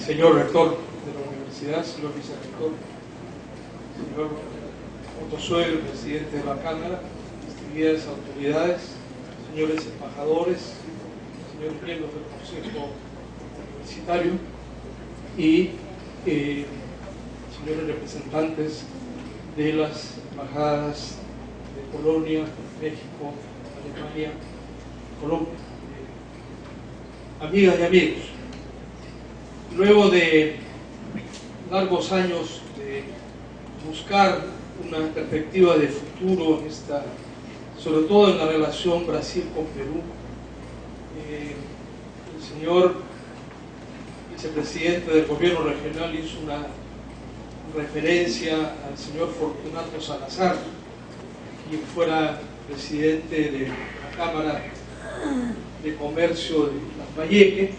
Señor rector de la universidad, señor vicerrector, señor Otto, presidente de la Cámara, distinguidas autoridades, señores embajadores, señores miembros del Consejo Universitario y señores representantes de las embajadas de Polonia, México, Alemania, Colombia, amigas y amigos. Luego de largos años de buscar una perspectiva de futuro en esta, sobre todo en la relación Brasil con Perú, el señor vicepresidente del gobierno regional hizo una referencia al señor Fortunato Salazar, quien fuera presidente de la Cámara de Comercio de Lambayeque,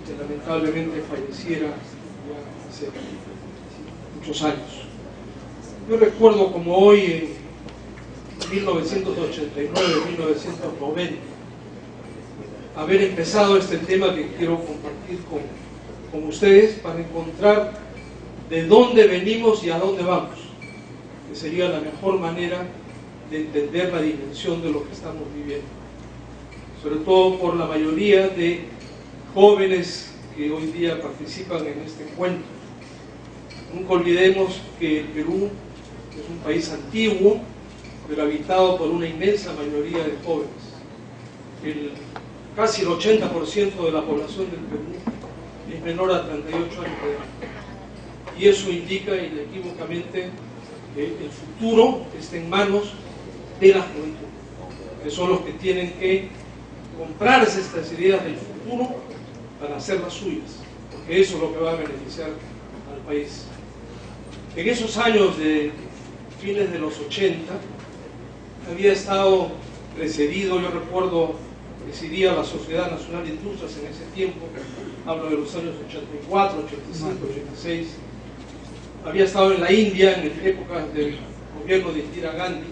que lamentablemente falleciera ya hace muchos años. Yo recuerdo como hoy, en 1989, 1990, haber empezado este tema que quiero compartir con ustedes para encontrar de dónde venimos y a dónde vamos, que sería la mejor manera de entender la dimensión de lo que estamos viviendo, sobre todo por la mayoría de jóvenes que hoy día participan en este encuentro. Nunca olvidemos que el Perú es un país antiguo, pero habitado por una inmensa mayoría de jóvenes. Casi el 80% de la población del Perú es menor a 38 años de edad. Y eso indica inequívocamente que el futuro está en manos de la juventud, que son los que tienen que comprarse estas ideas del futuro para hacerlas suyas, porque eso es lo que va a beneficiar al país. En esos años de fines de los 80 había estado precedido, yo recuerdo, presidía la Sociedad Nacional de Industrias en ese tiempo, hablo de los años 84, 85, 86, había estado en la India en épocas del gobierno de Indira Gandhi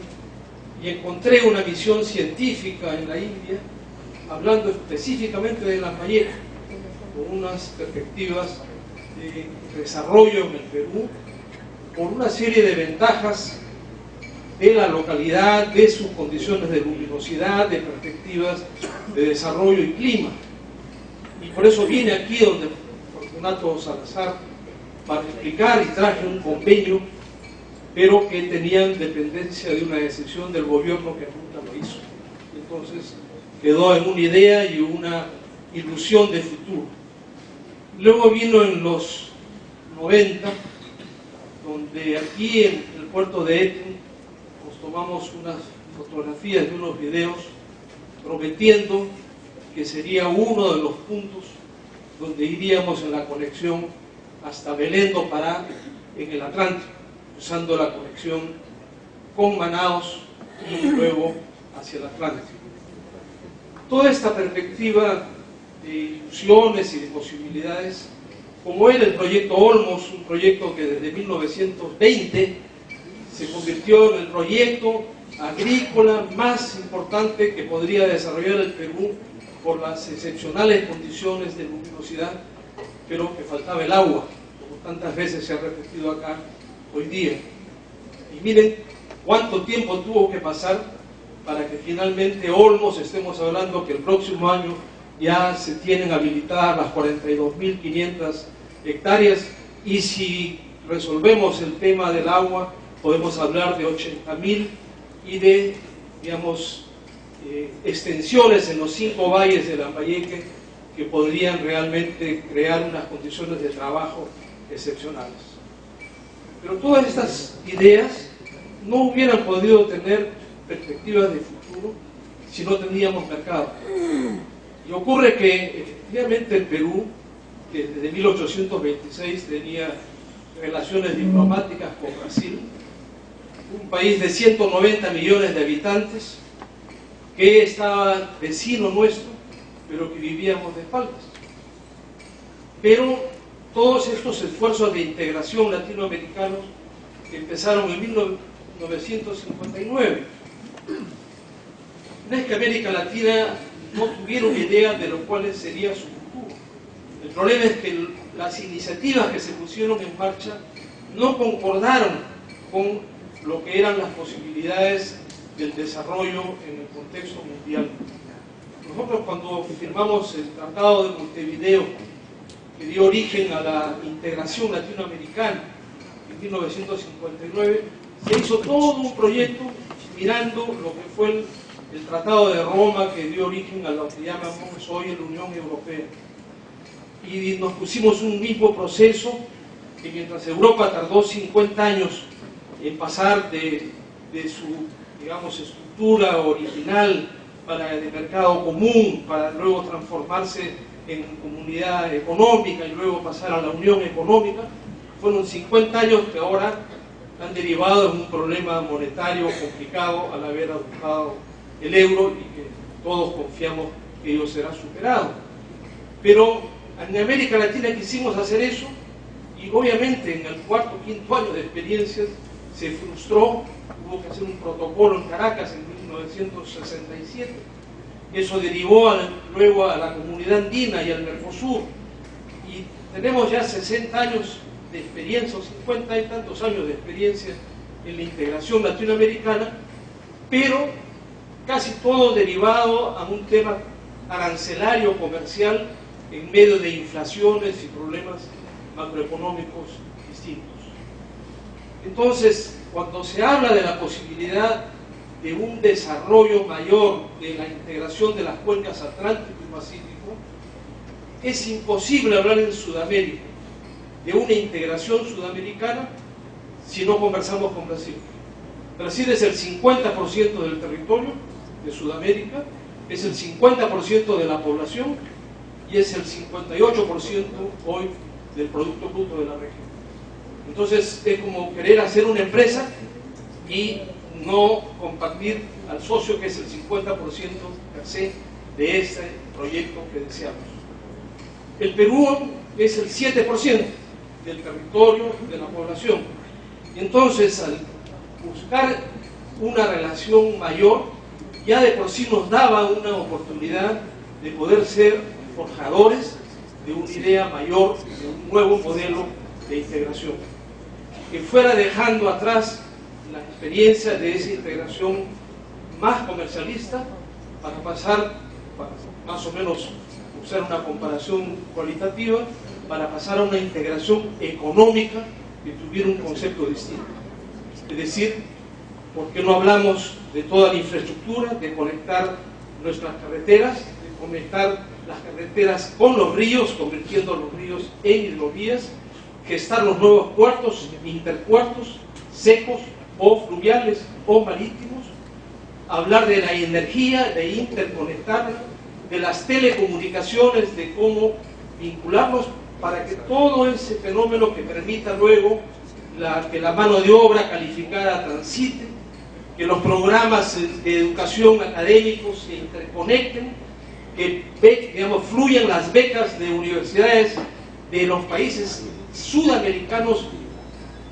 y encontré una visión científica en la India hablando específicamente de Lambayeque, con unas perspectivas de desarrollo en el Perú, por una serie de ventajas de la localidad, de sus condiciones de luminosidad, de perspectivas de desarrollo y clima. Y por eso vine aquí donde Fortunato Salazar para explicar y traje un convenio, pero que tenían dependencia de una decisión del gobierno que nunca lo hizo. Entonces quedó en una idea y una ilusión de futuro. Luego vino en los 90, donde aquí en el puerto de Etun nos tomamos unas fotografías y unos videos prometiendo que sería uno de los puntos donde iríamos en la conexión hasta Belém do Pará en el Atlántico, usando la conexión con Manaos y luego hacia el Atlántico. Toda esta perspectiva de ilusiones y de posibilidades, como era el proyecto Olmos, un proyecto que desde 1920 se convirtió en el proyecto agrícola más importante que podría desarrollar el Perú por las excepcionales condiciones de luminosidad, pero que faltaba el agua, como tantas veces se ha repetido acá hoy día. Y miren cuánto tiempo tuvo que pasar para que finalmente Olmos, estemos hablando que el próximo año ya se tienen habilitadas las 42.500 hectáreas, y si resolvemos el tema del agua podemos hablar de 80.000 y de, digamos, extensiones en los 5 valles de Lambayeque que podrían realmente crear unas condiciones de trabajo excepcionales. Pero todas estas ideas no hubieran podido tener perspectivas de futuro si no teníamos mercado. Y ocurre que efectivamente el Perú, que desde 1826 tenía relaciones diplomáticas con Brasil, un país de 190 millones de habitantes, que estaba vecino nuestro, pero que vivíamos de espaldas. Pero todos estos esfuerzos de integración latinoamericanos que empezaron en 1959, no es que América Latina no tuviera una idea de lo cual sería su futuro. El problema es que las iniciativas que se pusieron en marcha no concordaron con lo que eran las posibilidades del desarrollo en el contexto mundial. Nosotros, cuando firmamos el Tratado de Montevideo, que dio origen a la integración latinoamericana en 1959, se hizo todo un proyecto mirando lo que fue el Tratado de Roma, que dio origen a lo que llamamos hoy la Unión Europea. Y nos pusimos un mismo proceso que, mientras Europa tardó 50 años en pasar de su, digamos, estructura original de mercado común, para luego transformarse en comunidad económica y luego pasar a la Unión Económica, fueron 50 años que ahora han derivado en un problema monetario complicado al haber adoptado el euro, y que todos confiamos que ello será superado. Pero en América Latina quisimos hacer eso, y obviamente en el cuarto o quinto año de experiencias se frustró. Hubo que hacer un protocolo en Caracas en 1967. Eso derivó luego a la Comunidad Andina y al Mercosur, y tenemos ya 60 años de experiencia, o 50 y tantos años de experiencia en la integración latinoamericana, pero casi todo derivado a un tema arancelario comercial en medio de inflaciones y problemas macroeconómicos distintos. Entonces, cuando se habla de la posibilidad de un desarrollo mayor de la integración de las cuencas Atlántico y Pacífico, es imposible hablar en Sudamérica de una integración sudamericana si no conversamos con Brasil. Brasil es el 50% del territorio de Sudamérica, es el 50% de la población y es el 58% hoy del Producto Bruto de la región. Entonces es como querer hacer una empresa y no compartir al socio, que es el 50% per se de ese proyecto que deseamos. El Perú es el 7% del territorio de la población. Entonces, al buscar una relación mayor, ya de por sí nos daba una oportunidad de poder ser forjadores de una idea mayor, de un nuevo modelo de integración, que fuera dejando atrás la experiencia de esa integración más comercialista, para pasar, para más o menos usar una comparación cualitativa, para pasar a una integración económica que tuviera un concepto distinto. Es decir, ¿por qué no hablamos de toda la infraestructura, de conectar nuestras carreteras, de conectar las carreteras con los ríos, convirtiendo los ríos en hidrovías, gestar los nuevos puertos, interpuertos, secos o fluviales o marítimos, hablar de la energía, de interconectarla, de las telecomunicaciones, de cómo vincularlos para que todo ese fenómeno que permita luego que la mano de obra calificada transite, que los programas de educación académicos se interconecten, que digamos, fluyan las becas de universidades de los países sudamericanos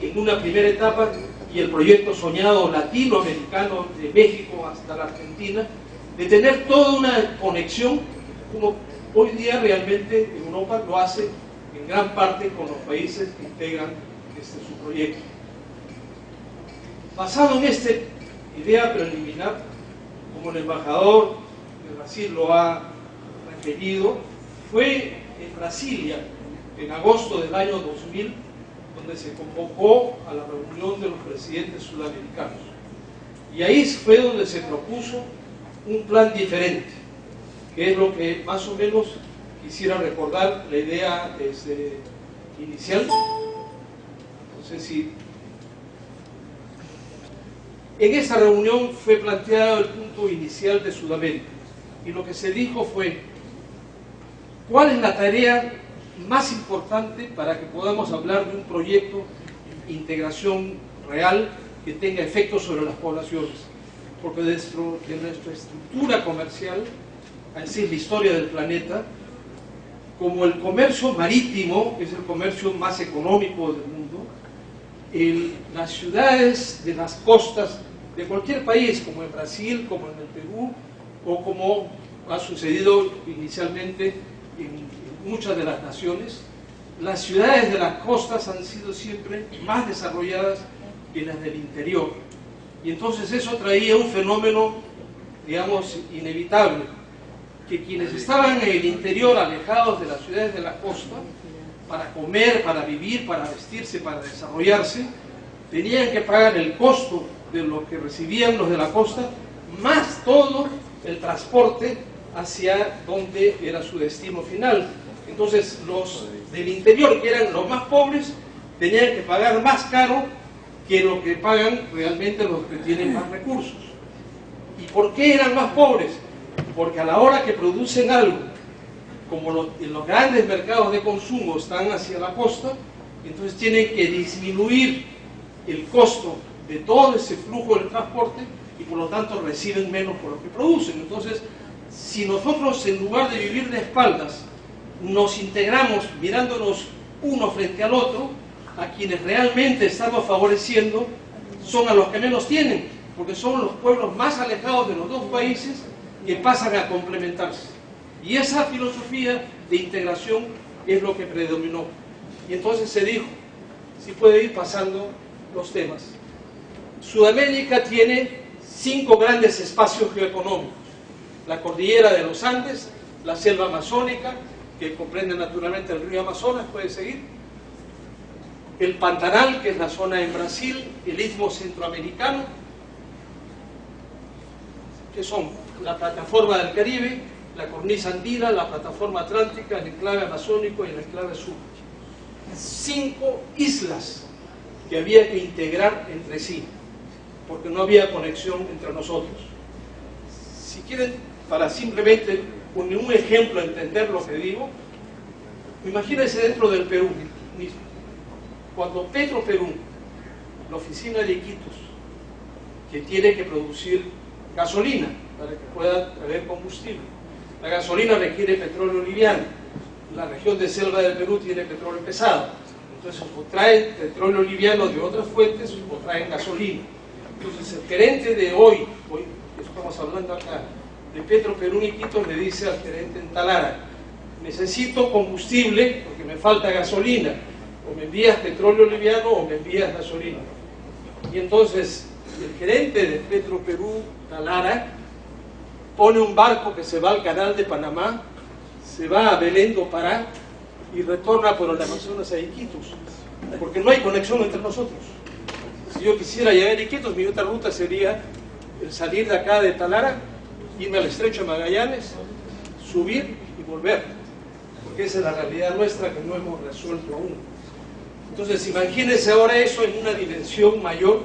en una primera etapa, y el proyecto soñado latinoamericano de México hasta la Argentina, de tener toda una conexión, como hoy día realmente Europa lo hace en gran parte con los países que integran su proyecto. Basado en esta idea preliminar, como el embajador de Brasil lo ha referido, fue en Brasilia, en agosto del año 2000, donde se convocó a la reunión de los presidentes sudamericanos. Y ahí fue donde se propuso un plan diferente, que es lo que más o menos quisiera recordar, la idea inicial. No sé si... En esta reunión fue planteado el punto inicial de Sudamérica, y lo que se dijo fue: ¿cuál es la tarea más importante para que podamos hablar de un proyecto de integración real que tenga efectos sobre las poblaciones? Porque de nuestra estructura comercial, así es la historia del planeta, como el comercio marítimo es el comercio más económico del mundo, las ciudades de las costas de cualquier país, como en Brasil, como en el Perú, o como ha sucedido inicialmente en muchas de las naciones, las ciudades de las costas han sido siempre más desarrolladas que las del interior. Y entonces eso traía un fenómeno, digamos, inevitable, que quienes estaban en el interior, alejados de las ciudades de la costa, para comer, para vivir, para vestirse, para desarrollarse, tenían que pagar el costo de lo que recibían los de la costa, más todo el transporte hacia donde era su destino final. Entonces los del interior, que eran los más pobres, tenían que pagar más caro que lo que pagan realmente los que tienen más recursos. ¿Y por qué eran más pobres? Porque a la hora que producen algo, como en los grandes mercados de consumo están hacia la costa, entonces tienen que disminuir el costo de todo ese flujo del transporte y por lo tanto reciben menos por lo que producen. Entonces, si nosotros en lugar de vivir de espaldas nos integramos mirándonos uno frente al otro, a quienes realmente estamos favoreciendo son a los que menos tienen, porque son los pueblos más alejados de los dos países que pasan a complementarse. Y esa filosofía de integración es lo que predominó. Y entonces se dijo, si puede ir pasando los temas. Sudamérica tiene 5 grandes espacios geoeconómicos: la cordillera de los Andes, la selva amazónica, que comprende naturalmente el río Amazonas, puede seguir, el Pantanal, que es la zona en Brasil, el Istmo Centroamericano, que son la plataforma del Caribe, la cornisa andina, la plataforma atlántica, el enclave amazónico y el enclave sur. 5 islas que había que integrar entre sí, porque no había conexión entre nosotros. Si quieren, para simplemente con un ejemplo entender lo que digo, imagínense dentro del Perú mismo. Cuando Petroperú, la oficina de Iquitos, que tiene que producir gasolina para que pueda haber combustible, la gasolina requiere petróleo liviano, la región de selva del Perú tiene petróleo pesado, entonces o traen petróleo liviano de otras fuentes o traen gasolina. Entonces el gerente de hoy estamos hablando acá, de Petroperú en Iquitos, le dice al gerente en Talara: necesito combustible porque me falta gasolina, o me envías petróleo liviano o me envías gasolina. Y entonces el gerente de Petroperú Talara pone un barco que se va al canal de Panamá, se va a Belén do Pará y retorna por el Amazonas a Iquitos, porque no hay conexión entre nosotros. Si yo quisiera llegar a Iquitos, mi otra ruta sería el salir de acá de Talara, irme al estrecho de Magallanes, subir y volver, porque esa es la realidad nuestra que no hemos resuelto aún. Entonces imagínense ahora eso en una dimensión mayor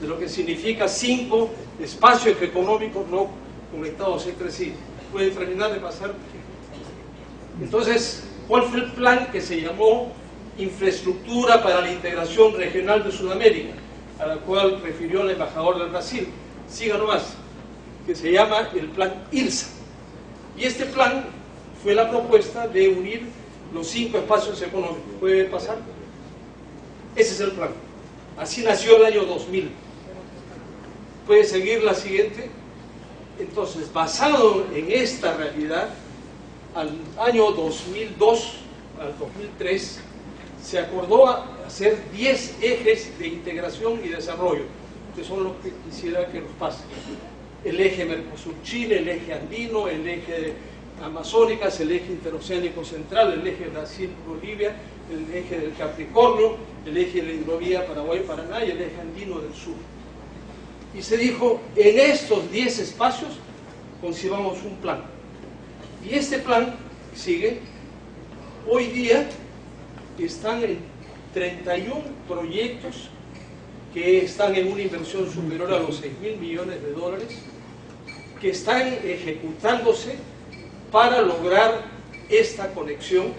de lo que significa 5 espacios económicos no conectados entre sí. Puede terminar de pasar. Entonces, ¿cuál fue el plan que se llamó Infraestructura para la Integración Regional de Sudamérica, a la cual refirió el embajador del Brasil? Siga nomás, que se llama el plan ILSA. Y este plan fue la propuesta de unir los 5 espacios económicos. ¿Puede pasar? Ese es el plan. Así nació el año 2000. ¿Puede seguir la siguiente? Entonces, basado en esta realidad, al año 2002, al 2003, se acordó hacer 10 ejes de integración y desarrollo, que son los que quisiera que nos pase. El eje Mercosur-Chile, el eje andino, el eje amazónicas, el eje interoceánico central, el eje Brasil-Bolivia, el eje del Capricornio, el eje de la hidrovía Paraguay-Paraná y el eje andino del sur. Y se dijo, en estos 10 espacios concibamos un plan. Y este plan sigue. Hoy día están en 31 proyectos que están en una inversión superior a los $6.000 millones, que están ejecutándose para lograr esta conexión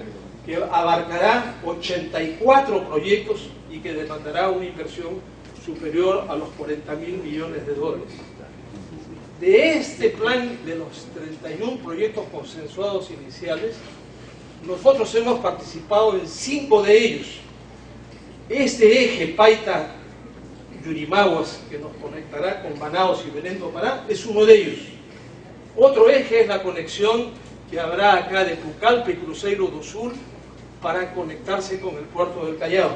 que abarcará 84 proyectos y que demandará una inversión superior a los $40.000 millones. De este plan, de los 31 proyectos consensuados iniciales, nosotros hemos participado en 5 de ellos. Este eje Paita-Yurimaguas, que nos conectará con Manaos y Belén do Pará, es uno de ellos. Otro eje es la conexión que habrá acá de Pucallpa y Cruzeiro do Sul para conectarse con el puerto del Callao.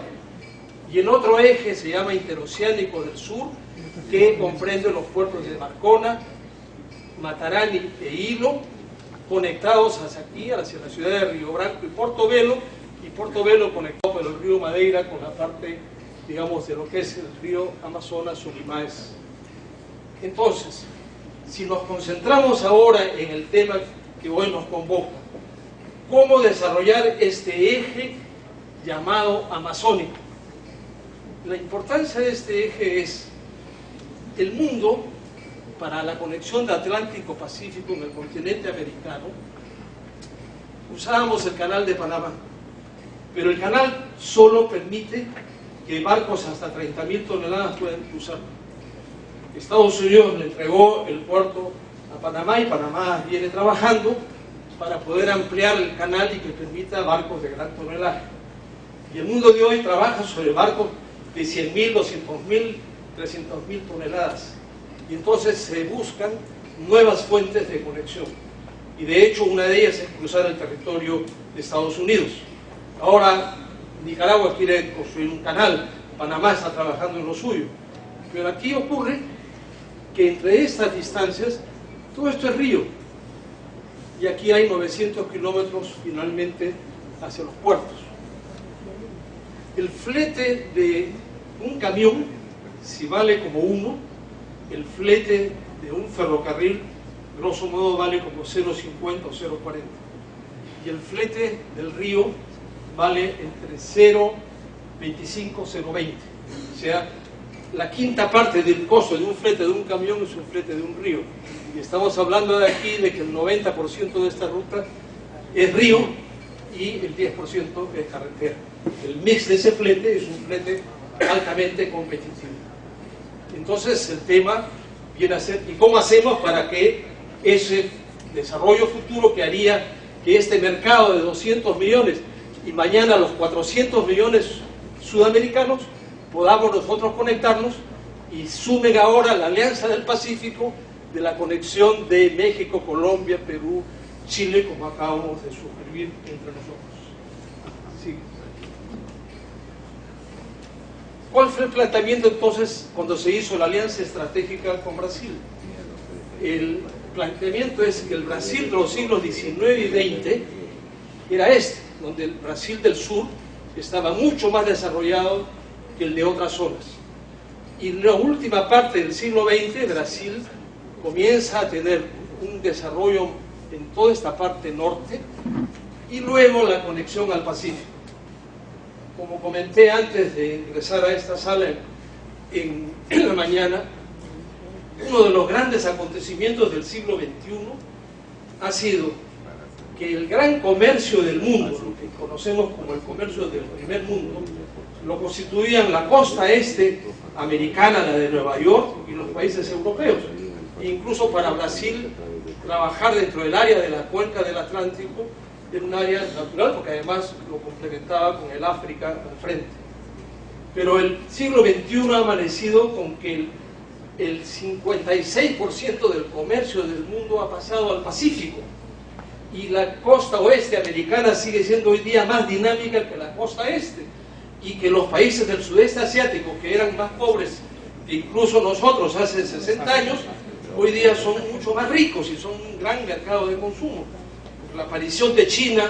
Y el otro eje se llama Interoceánico del Sur, que comprende los puertos de Marcona, Matarani e Hilo, conectados hacia aquí, hacia la ciudad de Río Branco y Portobelo conectado por el río Madeira con la parte, digamos, de lo que es el río Amazonas o Limaes. Entonces, si nos concentramos ahora en el tema que hoy nos convoca, ¿cómo desarrollar este eje llamado amazónico? La importancia de este eje es el mundo, para la conexión de Atlántico-Pacífico en el continente americano, usábamos el canal de Panamá, pero el canal solo permite que barcos hasta 30.000 toneladas puedan cruzar. Estados Unidos le entregó el puerto a Panamá y Panamá viene trabajando para poder ampliar el canal y que permita barcos de gran tonelaje. Y el mundo de hoy trabaja sobre barcos de 100.000, 200.000, 300.000 toneladas. Y entonces se buscan nuevas fuentes de conexión. Y de hecho una de ellas es cruzar el territorio de Estados Unidos. Ahora Nicaragua quiere construir un canal, Panamá está trabajando en lo suyo. Pero aquí ocurre que entre estas distancias, todo esto es río. Y aquí hay 900 kilómetros finalmente hacia los puertos. El flete de un camión, si vale como uno, el flete de un ferrocarril, grosso modo, vale como 0,50 o 0,40. Y el flete del río vale entre 0,25 o 0,20. O sea, la quinta parte del costo de un flete de un camión es un flete de un río. Y estamos hablando de aquí de que el 90% de esta ruta es río y el 10% es carretera. El mix de ese flete es un flete altamente competitivo. Entonces el tema viene a ser, ¿y cómo hacemos para que ese desarrollo futuro que haría que este mercado de 200 millones y mañana los 400 millones sudamericanos podamos nosotros conectarnos y sumen ahora la Alianza del Pacífico de la conexión de México, Colombia, Perú, Chile, como acabamos de suscribir entre nosotros? Sí. ¿Cuál fue el planteamiento entonces cuando se hizo la alianza estratégica con Brasil? El planteamiento es que el Brasil de los siglos XIX y XX era este, donde el Brasil del sur estaba mucho más desarrollado que el de otras zonas. Y en la última parte del siglo XX, Brasil comienza a tener un desarrollo en toda esta parte norte y luego la conexión al Pacífico. Como comenté antes de ingresar a esta sala en la mañana, uno de los grandes acontecimientos del siglo XXI ha sido que el gran comercio del mundo, lo que conocemos como el comercio del primer mundo, lo constituían la costa este americana, la de Nueva York, y los países europeos. E incluso para Brasil, trabajar dentro del área de la cuenca del Atlántico era un área natural, porque además lo complementaba con el África al frente. Pero el siglo XXI ha amanecido con que el 56% del comercio del mundo ha pasado al Pacífico, y la costa oeste americana sigue siendo hoy día más dinámica que la costa este, y que los países del sudeste asiático, que eran más pobres que incluso nosotros hace 60 años, hoy día son mucho más ricos y son un gran mercado de consumo. La aparición de China,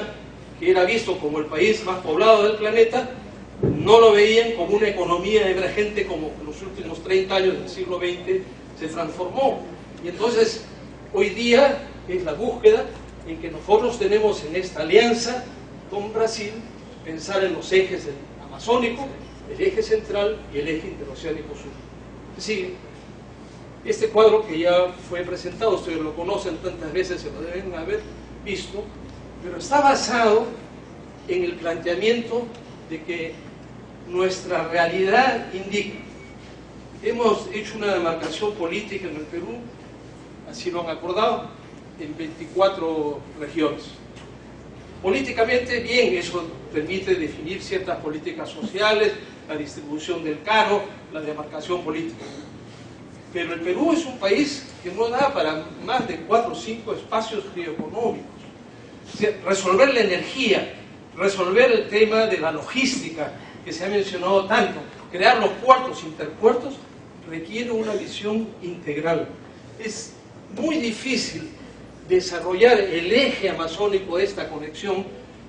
que era visto como el país más poblado del planeta, no lo veían como una economía emergente como en los últimos 30 años del siglo XX se transformó. Y entonces, hoy día es la búsqueda en que nosotros tenemos en esta alianza con Brasil, pensar en los ejes del amazónico, el eje central y el eje interoceánico sur. Es decir, este cuadro que ya fue presentado, ustedes lo conocen tantas veces, se lo deben haber visto, pero está basado en el planteamiento de que nuestra realidad indica. Hemos hecho una demarcación política en el Perú, así lo han acordado, en 24 regiones. Políticamente, bien, eso permite definir ciertas políticas sociales, la distribución del caro, la demarcación política. Pero el Perú es un país que no da para más de 4 o 5 espacios geoeconómicos. O sea, resolver la energía resolver el tema de la logística que se ha mencionado tanto, crear los puertos, interpuertos, requiere una visión integral. Es muy difícil desarrollar el eje amazónico de esta conexión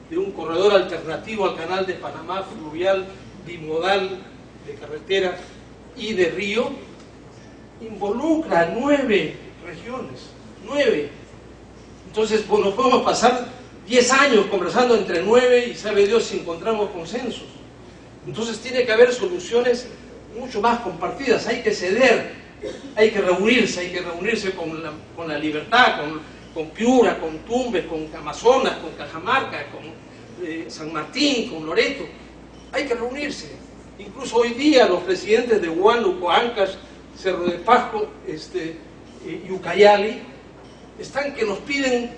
de un corredor alternativo al canal de Panamá, fluvial, bimodal, de carretera y de río. Involucra 9 regiones, 9. Entonces, pues, nos podemos pasar 10 años conversando entre 9 y sabe Dios si encontramos consensos. Entonces tiene que haber soluciones mucho más compartidas, hay que ceder, hay que reunirse con la Libertad, con Piura, con Tumbes, con Amazonas, con Cajamarca, con San Martín, con Loreto. Hay que reunirse. Incluso hoy día los presidentes de Huánuco, Ancash, Cerro de Pasco y Ucayali están que nos piden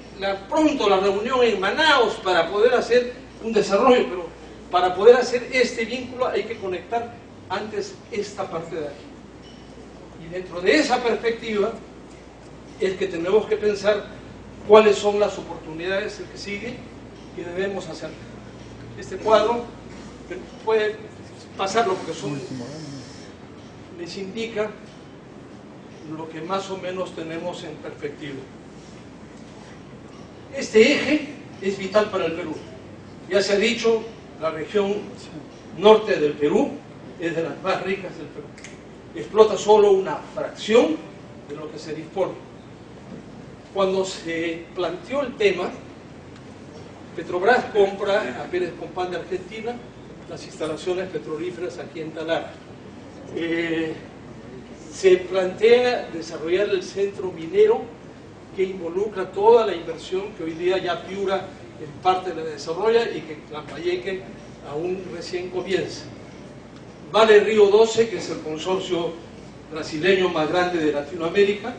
pronto la reunión en Manaos para poder hacer un desarrollo, pero para poder hacer este vínculo hay que conectar antes esta parte de aquí. Y dentro de esa perspectiva es que tenemos que pensar cuáles son las oportunidades, el que sigue, que debemos hacer. Este cuadro puede pasarlo porque les indica lo que más o menos tenemos en perspectiva. Este eje es vital para el Perú. Ya se ha dicho, la región norte del Perú es de las más ricas del Perú. Explota solo una fracción de lo que se dispone. Cuando se planteó el tema, Petrobras compra a Pérez Compán de Argentina las instalaciones petrolíferas aquí en Talara. Se plantea desarrollar el centro minero que involucra toda la inversión que hoy día ya Piura en parte la desarrolla y que Lambayeque aún recién comienza. Vale Río 12, que es el consorcio brasileño más grande de Latinoamérica,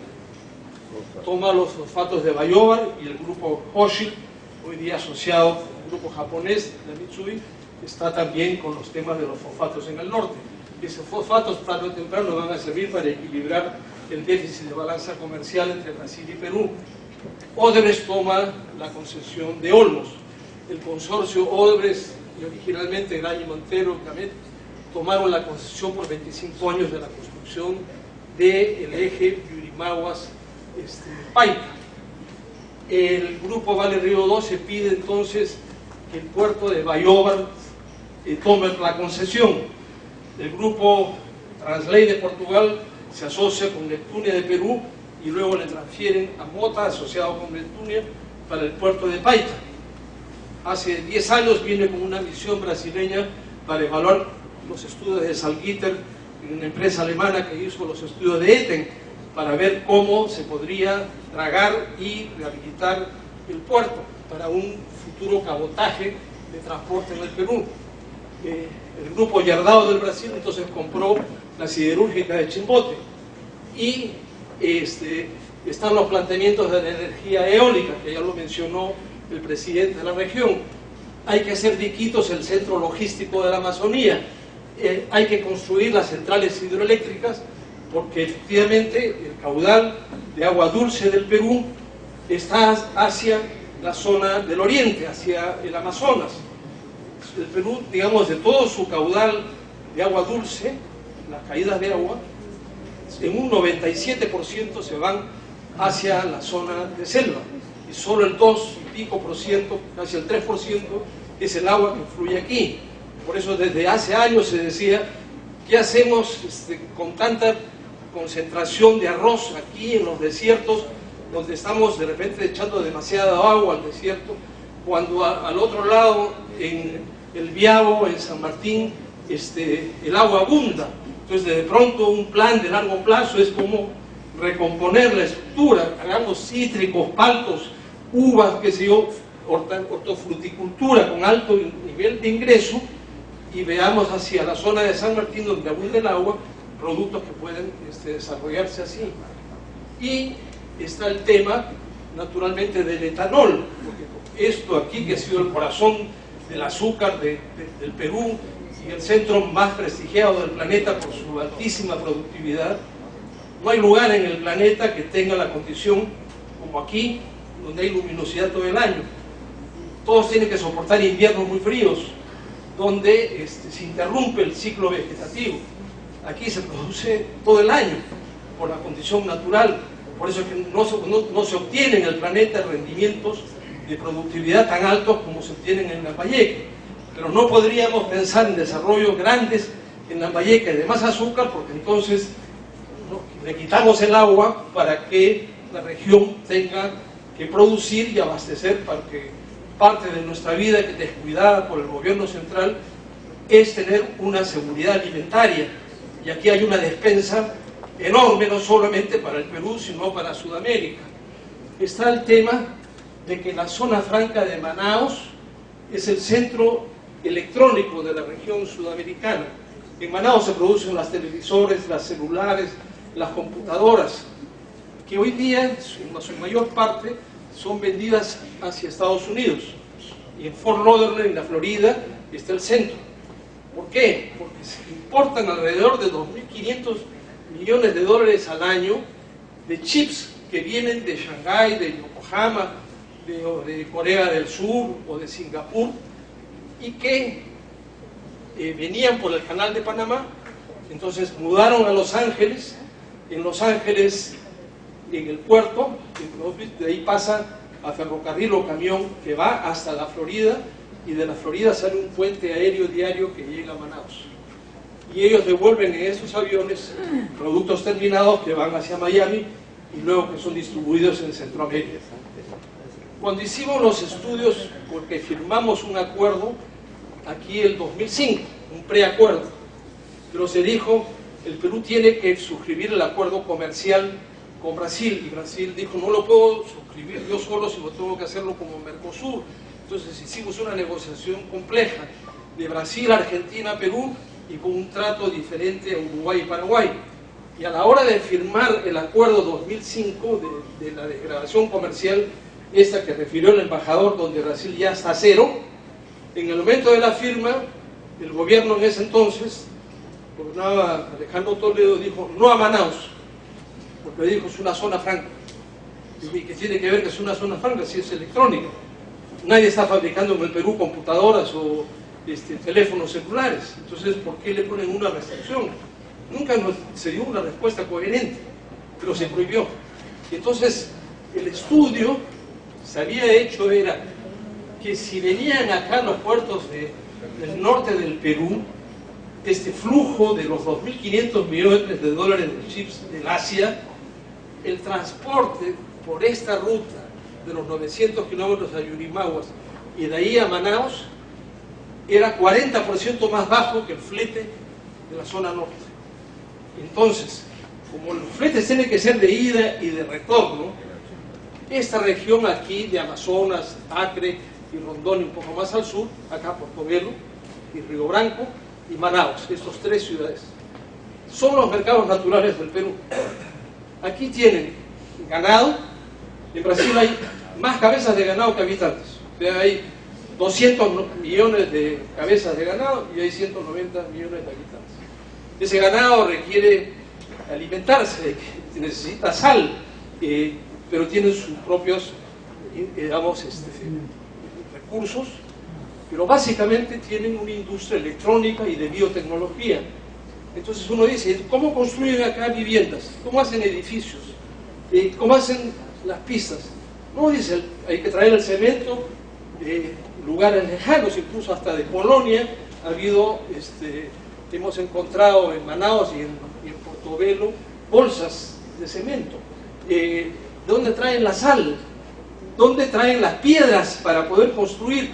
toma los fosfatos de Bayobar y el grupo Hoshii, hoy día asociado al grupo japonés de Mitsui, está también con los temas de los fosfatos en el norte. Esos fosfatos tarde o temprano van a servir para equilibrar el déficit de balanza comercial entre Brasil y Perú. Odebrecht toma la concesión de Olmos. El consorcio Odebrecht y originalmente Graña y Montero tomaron la concesión por 25 años de la construcción del eje Yurimaguas-Paipa. El grupo Vale Río 12 pide entonces que el puerto de Bayobar tome la concesión. El grupo Transley de Portugal se asocia con Neptunia de Perú y luego le transfieren a Mota, asociado con Neptunia, para el puerto de Paita. Hace 10 años viene con una misión brasileña para evaluar los estudios de Salzgitter, una empresa alemana que hizo los estudios de Eten, para ver cómo se podría dragar y rehabilitar el puerto para un futuro cabotaje de transporte en el Perú. El grupo Yardao del Brasil entonces compró la siderúrgica de Chimbote y están los planteamientos de la energía eólica, que ya lo mencionó el presidente de la región. Hay que hacer de Iquitos el centro logístico de la Amazonía, hay que construir las centrales hidroeléctricas, porque efectivamente el caudal de agua dulce del Perú está hacia la zona del oriente, hacia el Amazonas. El Perú, digamos, de todo su caudal de agua dulce, las caídas de agua, en un 97% se van hacia la zona de selva, y solo el 2 y pico por ciento, casi el 3%, es el agua que fluye aquí. Por eso desde hace años se decía, ¿qué hacemos con tanta concentración de arroz aquí en los desiertos, donde estamos de repente echando demasiada agua al desierto, cuando al otro lado, en el Biabo, en San Martín, el agua abunda? Entonces, de pronto, un plan de largo plazo es como recomponer la estructura, hagamos cítricos, paltos, uvas, qué sé yo, hortofruticultura con alto nivel de ingreso, y veamos hacia la zona de San Martín, donde abunda el agua, productos que pueden desarrollarse así. Y está el tema, naturalmente, del etanol, porque esto aquí, que ha sido el corazón del azúcar del Perú y el centro más prestigiado del planeta por su altísima productividad, no hay lugar en el planeta que tenga la condición como aquí, donde hay luminosidad todo el año. todos tienen que soportar inviernos muy fríos, donde se interrumpe el ciclo vegetativo. Aquí se produce todo el año, por la condición natural. Por eso es que no se obtienen en el planeta rendimientos de productividad tan altos como se obtienen en Lambayeque. Pero no podríamos pensar en desarrollos grandes en Lambayeque de más azúcar, porque entonces le quitamos el agua para que la región tenga que producir y abastecer, para que parte de nuestra vida descuidada por el gobierno central es tener una seguridad alimentaria. Y aquí hay una despensa enorme, no solamente para el Perú, sino para Sudamérica. Está el tema de que la zona franca de Manaos es el centro electrónico de la región sudamericana. En Manaos se producen los televisores, las celulares, las computadoras, que hoy día, en su mayor parte, son vendidas hacia Estados Unidos. Y en Fort Lauderdale, en la Florida, está el centro. ¿Por qué? Porque se importan alrededor de 2.500 millones de dólares al año de chips que vienen de Shanghái, de Yokohama, de Corea del Sur o de Singapur, y que venían por el canal de Panamá. Entonces mudaron a Los Ángeles. En Los Ángeles, en el puerto, de ahí pasa a ferrocarril o camión que va hasta la Florida, y de la Florida sale un puente aéreo diario que llega a Manaos. Y ellos devuelven en esos aviones productos terminados que van hacia Miami y luego que son distribuidos en Centroamérica. Cuando hicimos los estudios, porque firmamos un acuerdo aquí el 2005, un preacuerdo, pero se dijo, el Perú tiene que suscribir el acuerdo comercial con Brasil, y Brasil dijo, no lo puedo suscribir yo solo, sino tengo que hacerlo como Mercosur. Entonces hicimos una negociación compleja de Brasil, Argentina, Perú, y con un trato diferente a Uruguay y Paraguay. Y a la hora de firmar el acuerdo 2005 de la degradación comercial, esta que refirió el embajador, donde Brasil ya está a cero, en el momento de la firma, el gobierno en ese entonces, gobernaba Alejandro Toledo, dijo no a Manaos, porque dijo es una zona franca. ¿Y qué tiene que ver que es una zona franca si es electrónica? Nadie está fabricando en el Perú computadoras o teléfonos celulares. Entonces, ¿por qué le ponen una restricción? Nunca se dio una respuesta coherente, pero se prohibió. Y entonces, el estudio se había hecho era que si venían acá los puertos del norte del Perú, este flujo de los 2.500 millones de dólares de chips del Asia, el transporte por esta ruta de los 900 kilómetros a Yurimaguas y de ahí a Manaos era 40% más bajo que el flete de la zona norte. Entonces, como los fletes tienen que ser de ida y de retorno, esta región aquí de Amazonas, Acre y Rondón y un poco más al sur, acá Portobelo y Río Branco y Manaos, estas tres ciudades, son los mercados naturales del Perú. Aquí tienen ganado. En Brasil hay más cabezas de ganado que habitantes. O sea, hay 200 millones de cabezas de ganado y hay 190 millones de habitantes. Ese ganado requiere alimentarse, necesita sal, pero tienen sus propios, digamos, recursos, pero básicamente tienen una industria electrónica y de biotecnología. Entonces uno dice, ¿cómo construyen acá viviendas? ¿Cómo hacen edificios? ¿Cómo hacen las pistas? No, dice, hay que traer el cemento de lugares lejanos, incluso hasta de Polonia. Ha habido, hemos encontrado en Manaos y en Portobelo bolsas de cemento. ¿De dónde traen la sal? ¿Dónde traen las piedras para poder construir?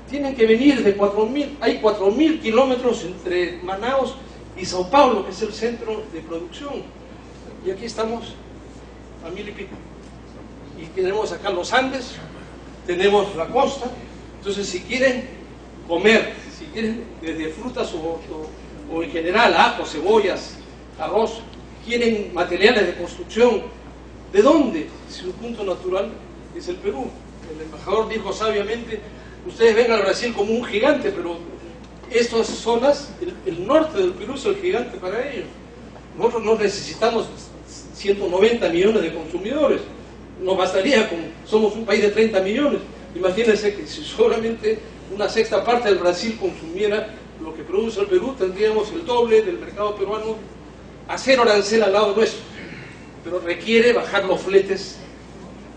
Tienen que venir de 4.000, hay 4.000 kilómetros entre Manaos y Sao Paulo, que es el centro de producción. Y aquí estamos a 1.000 y pico. Y tenemos acá los Andes, tenemos la costa. Entonces, si quieren comer, si quieren desde frutas o en general ajo, cebollas, arroz, quieren materiales de construcción, ¿de dónde? Si un punto natural es el Perú. El embajador dijo sabiamente, ustedes ven al Brasil como un gigante, pero estas zonas, el norte del Perú es el gigante para ellos. Nosotros no necesitamos 190 millones de consumidores, nos bastaría somos un país de 30 millones, Imagínense que si solamente una sexta parte del Brasil consumiera lo que produce el Perú, tendríamos el doble del mercado peruano a cero arancel al lado nuestro, pero requiere bajar los fletes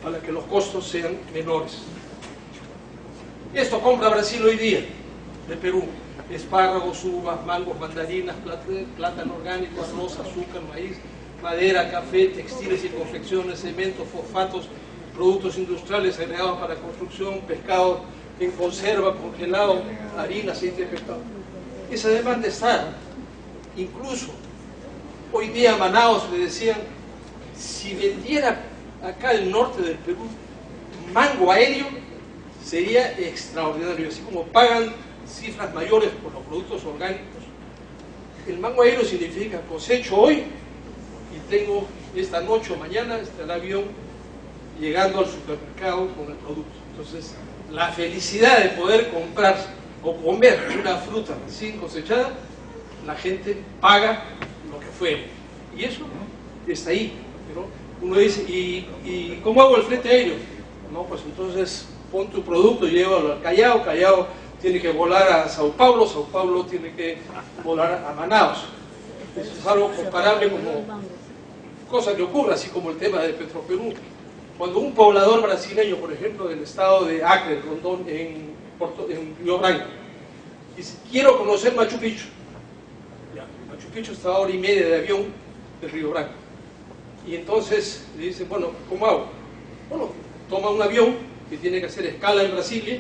para que los costos sean menores. Esto compra Brasil hoy día de Perú: espárragos, uvas, mangos, mandarinas, plátano orgánico, arroz, azúcar, maíz, madera, café, textiles y confecciones, cementos, fosfatos, productos industriales agregados para construcción, pescado en conserva, congelado, harina, aceite de pescado. Esa demanda está. Incluso hoy día a Manaos le decían, si vendiera acá el norte del Perú mango aéreo, sería extraordinario. Así como pagan cifras mayores por los productos orgánicos, el mango aéreo significa cosecho hoy y tengo esta noche o mañana está el avión llegando al supermercado con el producto. Entonces, la felicidad de poder comprar o comer una fruta recién cosechada, la gente paga lo que fue. Y eso está ahí. ¿No? Uno dice, ¿y cómo hago el flete aéreo? No, pues entonces pon tu producto y llévalo al Callao. Callao tiene que volar a Sao Paulo. Sao Paulo tiene que volar a Manaos. Eso es algo comparable como cosa que ocurre, así como el tema de Petroperú. Cuando un poblador brasileño, por ejemplo, del estado de Acre, Rondón, en Río Branco, dice, quiero conocer Machu Picchu. Ya, Machu Picchu está a hora y media de avión de Río Branco. Y entonces le dicen, bueno, ¿cómo hago? Bueno, toma un avión que tiene que hacer escala en Brasilia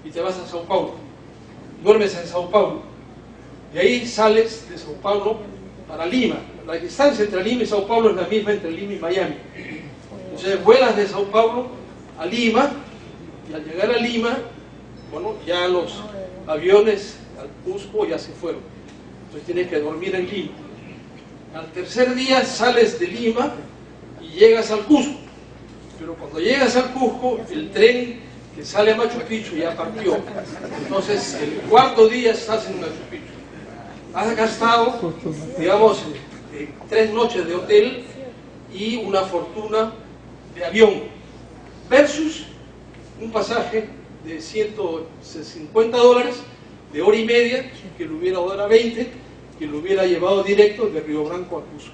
y te vas a Sao Paulo. Duermes en Sao Paulo. De ahí sales de Sao Paulo para Lima. La distancia entre Lima y Sao Paulo es la misma entre Lima y Miami. Entonces vuelas de Sao Paulo a Lima, y al llegar a Lima, bueno, ya los aviones al Cusco ya se fueron. Entonces tienes que dormir en Lima. Al tercer día sales de Lima y llegas al Cusco. Pero cuando llegas al Cusco, el tren que sale a Machu Picchu ya partió. Entonces, el cuarto día estás en Machu Picchu. Has gastado, digamos, 3 noches de hotel y una fortuna de avión, versus un pasaje de $150 de hora y media, que lo hubiera dado a 20, que lo hubiera llevado directo de Río Branco a Cusco.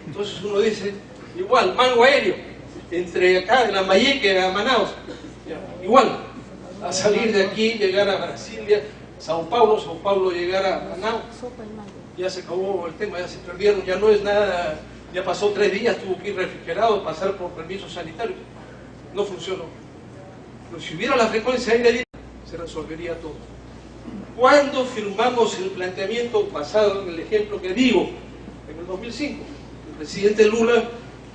Entonces uno dice, igual, mango aéreo, entre acá, de Lambayeque a Manaos, igual, a salir de aquí, llegar a Brasilia, Sao Paulo, llegar a Manaos, ya se acabó el tema, ya se perdieron, ya no es nada. Ya pasó 3 días, tuvo que ir refrigerado, pasar por permisos sanitarios. No funcionó. Pero si hubiera la frecuencia aérea directa, se resolvería todo. ¿Cuándo firmamos el planteamiento basado en el ejemplo que digo? En el 2005. El presidente Lula,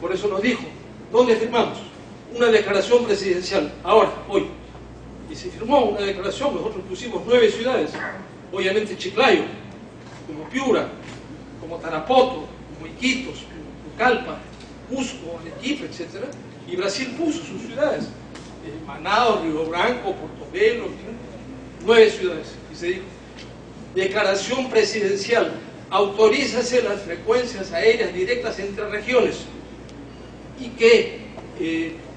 por eso nos dijo, ¿dónde firmamos? Una declaración presidencial, ahora, hoy. Y se firmó una declaración, nosotros pusimos 9 ciudades. Obviamente Chiclayo, como Piura, como Tarapoto, como Iquitos, Calpa, Cusco, Arequipa, etc. Y Brasil puso sus ciudades, Manaus, Río Branco, Portobelo, 9 ciudades. Y se dijo, declaración presidencial, autorízase las frecuencias aéreas directas entre regiones y que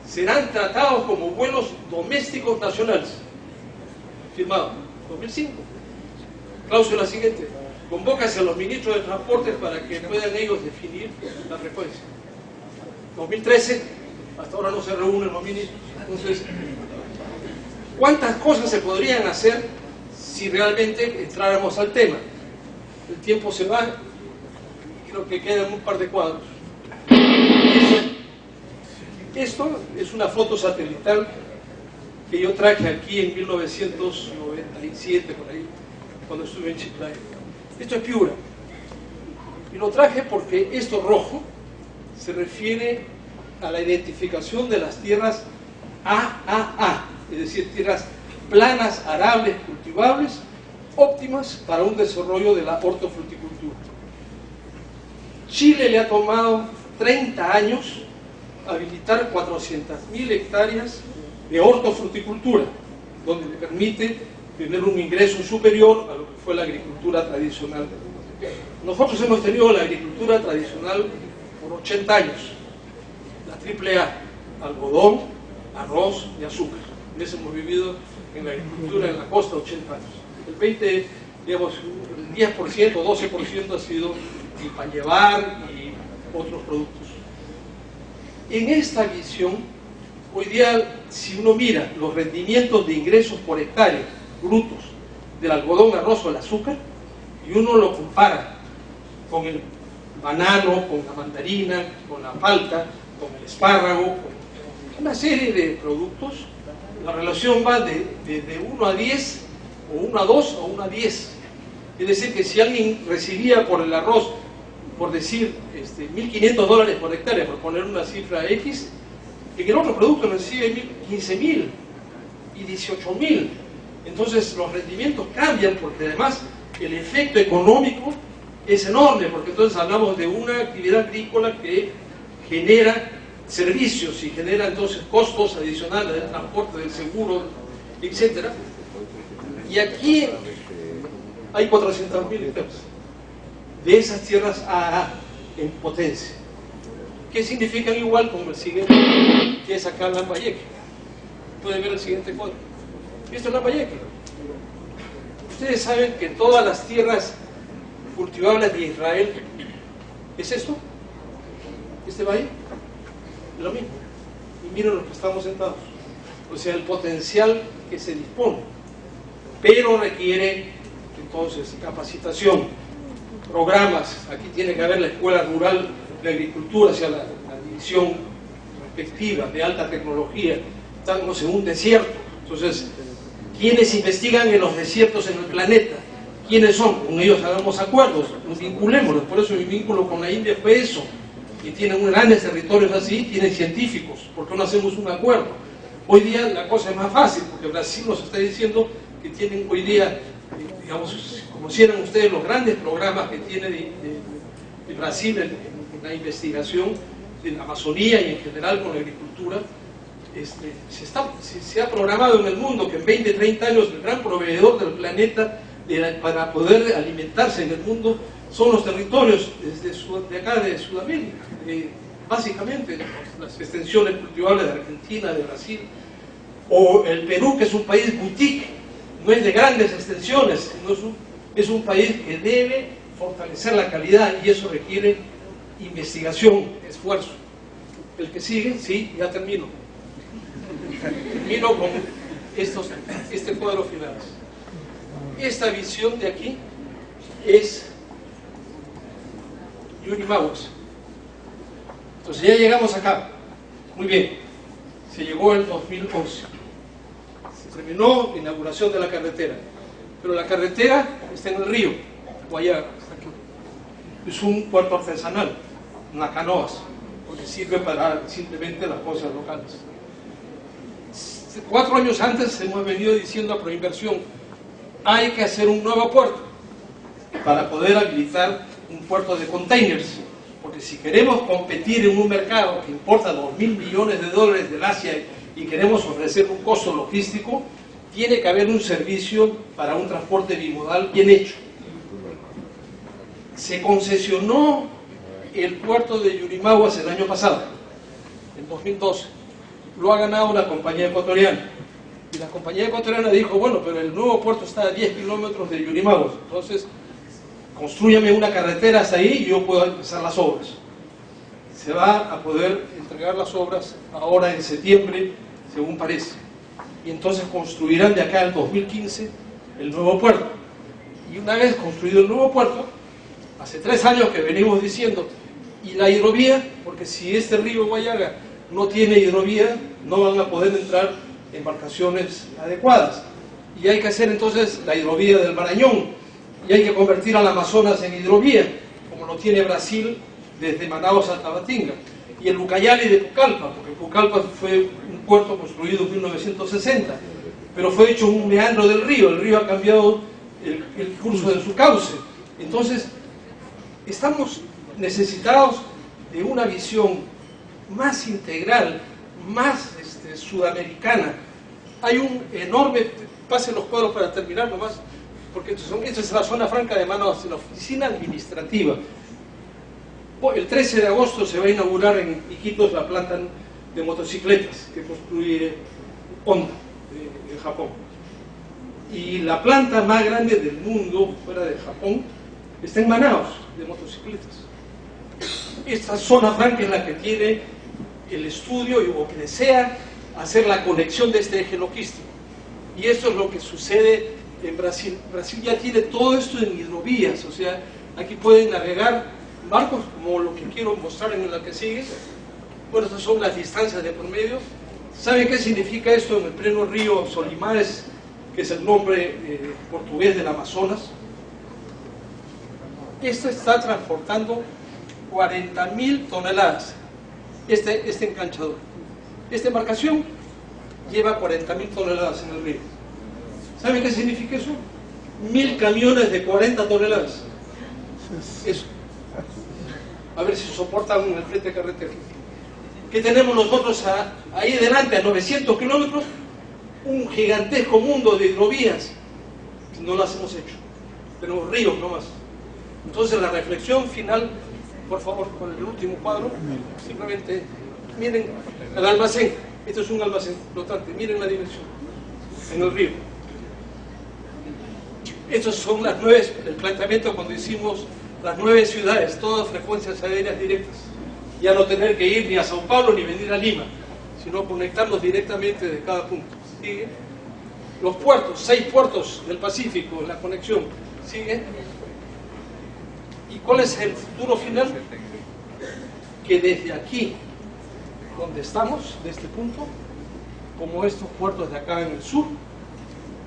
serán tratados como vuelos domésticos nacionales. Firmado, 2005. Cláusula siguiente. Convócase a los ministros de Transportes para que puedan ellos definir la frecuencia. 2013, hasta ahora no se reúnen los ministros. Entonces, ¿cuántas cosas se podrían hacer si realmente entráramos al tema? El tiempo se va, creo que quedan un par de cuadros. Esto es una foto satelital que yo traje aquí en 1997, por ahí, cuando estuve en Chiclayo. Esto es Piura. Y lo traje porque esto rojo se refiere a la identificación de las tierras AAA, es decir, tierras planas, arables, cultivables, óptimas para un desarrollo de la hortofruticultura. Chile le ha tomado 30 años habilitar 400.000 hectáreas de hortofruticultura, donde le permite tener un ingreso superior a lo que fue la agricultura tradicional. Nosotros hemos tenido la agricultura tradicional por 80 años, la AAA, algodón, arroz y azúcar. hubiésemos vivido en la agricultura en la costa 80 años. El 20, digamos, el 10% o 12% ha sido el pan llevar y otros productos. En esta visión, hoy día, si uno mira los rendimientos de ingresos por hectárea brutos del algodón, arroz o el azúcar, y uno lo compara con el banano, con la mandarina, con la palta, con el espárrago, con una serie de productos, la relación va de 1 a 10, o 1 a 2 o 1 a 10. Es decir, que si alguien recibía por el arroz, por decir, $1.500 por hectárea, por poner una cifra X, en el otro producto recibe 15.000 y 18.000. Entonces los rendimientos cambian, porque además el efecto económico es enorme, porque entonces hablamos de una actividad agrícola que genera servicios y genera entonces costos adicionales del transporte, del seguro, etc. Y aquí hay 400.000 hectáreas de esas tierras AA en potencia, que significan igual como el siguiente, que es acá Lambayeque. Pueden ver el siguiente cuadro. Esto es Lambayeque. Ustedes saben que todas las tierras cultivables de Israel, ¿es esto? ¿Este valle? Lo mismo. Y miren los que estamos sentados. O sea, el potencial que se dispone. Pero requiere entonces capacitación, programas. Aquí tiene que haber la Escuela Rural de Agricultura, hacia la división respectiva de alta tecnología. Estamos en un desierto. Entonces, ¿quiénes investigan en los desiertos en el planeta? ¿Quiénes son? Con ellos hagamos acuerdos, nos vinculémonos. Por eso mi vínculo con la India fue eso. Y tienen grandes territorios así, tienen científicos. ¿Por qué no hacemos un acuerdo? Hoy día la cosa es más fácil, porque Brasil nos está diciendo que tienen hoy día, digamos, conocieran ustedes los grandes programas que tiene de Brasil en la investigación de la Amazonía y en general con la agricultura. Se ha programado en el mundo que en 20, 30 años el gran proveedor del planeta para poder alimentarse en el mundo son los territorios de acá de Sudamérica, básicamente las extensiones cultivables de Argentina, de Brasil, o el Perú, que es un país boutique, no es de grandes extensiones, es un país que debe fortalecer la calidad, y eso requiere investigación, esfuerzo. El que sigue, sí, ya termino. Termino con este cuadro final. Esta visión de aquí es Yurimaguas. Entonces ya llegamos acá. Muy bien. Se llegó el 2011. Se terminó la inauguración de la carretera. Pero la carretera está en el río Guayaga. Está aquí. Es un puerto artesanal, unas canoas, porque sirve para simplemente las cosas locales. 4 años antes hemos venido diciendo a Proinversión: hay que hacer un nuevo puerto para poder habilitar un puerto de containers, porque si queremos competir en un mercado que importa $2.000 millones del Asia y queremos ofrecer un costo logístico, tiene que haber un servicio para un transporte bimodal bien hecho. Se concesionó el puerto de Yurimaguas el año pasado, en 2012. Lo ha ganado una compañía ecuatoriana. Y la compañía ecuatoriana dijo: bueno, pero el nuevo puerto está a 10 kilómetros de Yurimaguas, entonces constrúyame una carretera hasta ahí y yo puedo empezar las obras. Se va a poder entregar las obras ahora en septiembre, según parece. Y entonces construirán de acá al 2015 el nuevo puerto. Y una vez construido el nuevo puerto, hace 3 años que venimos diciendo, y la hidrovía, porque si este río Guayaga no tiene hidrovía, no van a poder entrar embarcaciones adecuadas. Y hay que hacer entonces la hidrovía del Marañón, y hay que convertir al Amazonas en hidrovía, como lo tiene Brasil desde Manaus a Tabatinga. Y el Ucayali de Pucallpa, porque Pucallpa fue un puerto construido en 1960, pero fue hecho un meandro del río. El río ha cambiado el curso de su cauce. Entonces, estamos necesitados de una visión más integral, más sudamericana. Hay un enorme, pasen los cuadros para terminar nomás, porque esta es la zona franca de Manaus, la oficina administrativa. El 13 de agosto se va a inaugurar en Iquitos la planta de motocicletas que construye Honda, de Japón. Y la planta más grande del mundo, fuera de Japón, está en Manaos, de motocicletas. Esta zona franca es la que tiene el estudio o que desea hacer la conexión de este eje logístico. Y esto es lo que sucede en Brasil. Brasil ya tiene todo esto en hidrovías, o sea, aquí pueden navegar barcos como lo que quiero mostrar en la que sigue. Bueno, estas son las distancias de promedio. ¿Saben qué significa esto en el pleno río Solimares, que es el nombre portugués del Amazonas? Esto está transportando 40.000 toneladas, este enganchador. Esta embarcación lleva 40.000 toneladas en el río. ¿Saben qué significa eso? 1.000 camiones de 40 toneladas. Eso. A ver si soportan el frente de carretera. ¿Qué tenemos nosotros ahí delante, a 900 kilómetros? Un gigantesco mundo de hidrovías. No las hemos hecho. Tenemos ríos nomás. Entonces la reflexión final, por favor, con el último cuadro, simplemente miren el almacén. Esto es un almacén flotante, miren la dimensión en el río. Estas son las 9, el planteamiento cuando hicimos las 9 ciudades, todas frecuencias aéreas directas. Ya no tener que ir ni a Sao Paulo ni venir a Lima, sino conectarlos directamente de cada punto. ¿Sigue? Los puertos, 6 puertos del Pacífico, la conexión. ¿Sigue? ¿Y cuál es el futuro final? Que desde aquí, donde estamos, de este punto, como estos puertos de acá en el sur,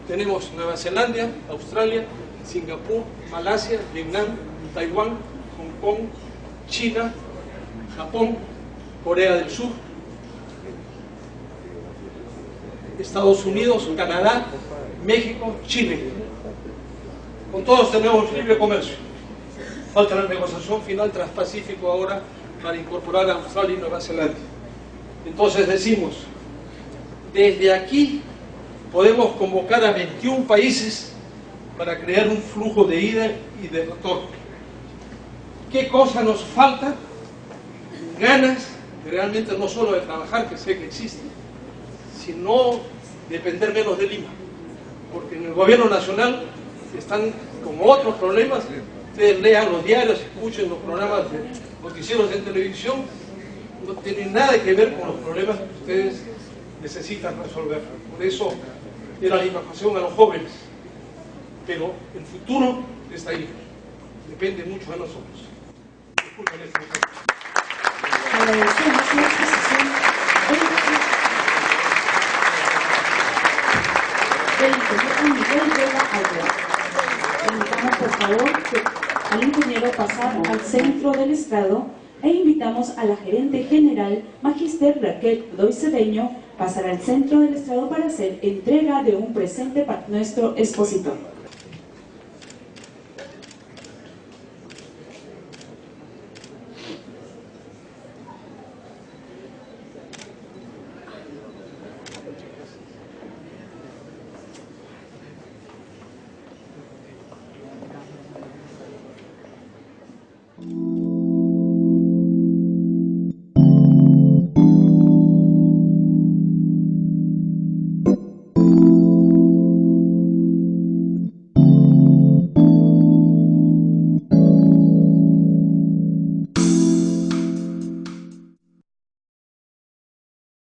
tenemos Nueva Zelanda, Australia, Singapur, Malasia, Vietnam, Taiwán, Hong Kong, China, Japón, Corea del Sur, Estados Unidos, Canadá, México, Chile. Con todos tenemos libre comercio. Falta la negociación final transpacífico ahora para incorporar a Australia y Nueva Zelanda. Entonces decimos, desde aquí podemos convocar a 21 países para crear un flujo de ida y de retorno. ¿Qué cosa nos falta? Ganas de realmente no solo de trabajar, que sé que existe, sino depender menos de Lima. Porque en el gobierno nacional están como otros problemas. Ustedes lean los diarios, escuchen los programas de noticieros en televisión, no tienen nada que ver con los problemas que ustedes necesitan resolver. Por eso era la información a los jóvenes. Pero el futuro está ahí. Depende mucho de nosotros. Disculpen esto. Agradecemos la exposición del ingeniero Miguel Vega Álvarez. Invitamos por favor al ingeniero pasar al centro del estrado e invitamos a la gerente general, Magister Raquel Godoy Cedeño, pasar al centro del estrado para hacer entrega de un presente para nuestro expositor.